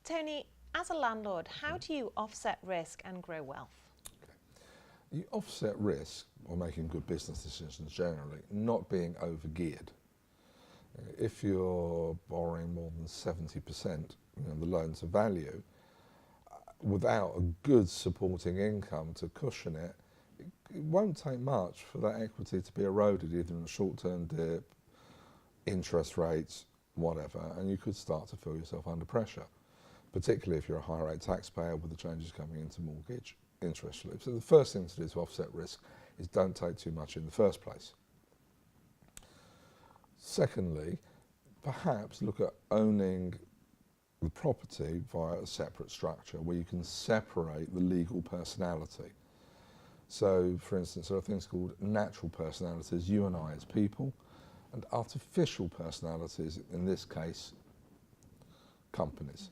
Tony, as a landlord, how do you offset risk and grow wealth? You offset risk or making good business decisions generally, not being over-geared. If you're borrowing more than 70%, the loan to value, without a good supporting income to cushion it, it won't take much for that equity to be eroded, either in a short-term dip, interest rates, whatever, and you could start to feel yourself under pressure, particularly if you're a high rate taxpayer with the changes coming into mortgage interest relief. So the first thing to do to offset risk is don't take too much in the first place. Secondly, perhaps look at owning the property via a separate structure where you can separate the legal personality. So, for instance, there are things called natural personalities, you and I as people, and artificial personalities, in this case, companies.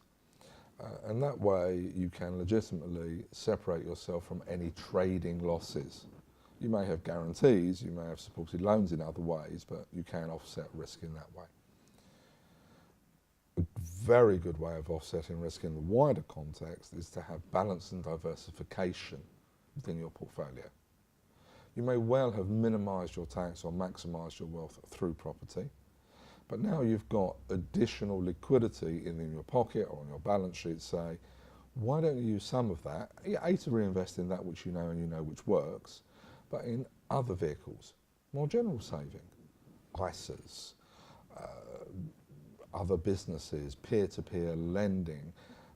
And that way you can legitimately separate yourself from any trading losses. You may have guarantees, you may have supported loans in other ways, but you can offset risk in that way. A very good way of offsetting risk in the wider context is to have balance and diversification within your portfolio. You may well have minimised your tax or maximised your wealth through property, but now you've got additional liquidity in your pocket or on your balance sheet. Say, why don't you use some of that, A, to reinvest in that which you know and you know which works, but in other vehicles, more general saving, ISAs, other businesses, peer-to-peer lending,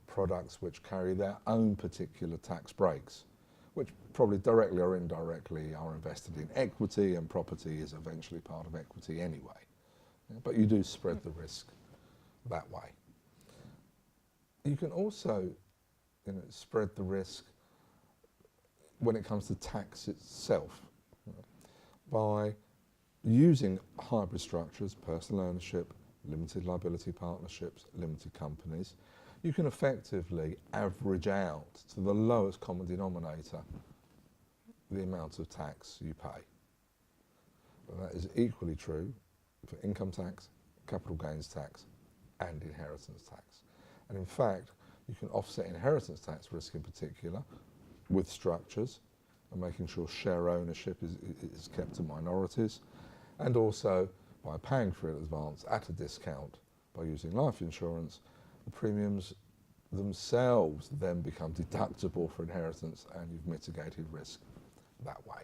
products which carry their own particular tax breaks, which probably directly or indirectly are invested in equity, and property is eventually part of equity anyway. But you do spread the risk that way. You can also spread the risk when it comes to tax itself by using hybrid structures, personal ownership, limited liability partnerships, limited companies. You can effectively average out to the lowest common denominator the amount of tax you pay. And that is equally true for income tax, capital gains tax, and inheritance tax. And in fact, you can offset inheritance tax risk in particular with structures and making sure share ownership is kept to minorities, and also by paying for it in advance at a discount by using life insurance. The premiums themselves then become deductible for inheritance, and you've mitigated risk that way.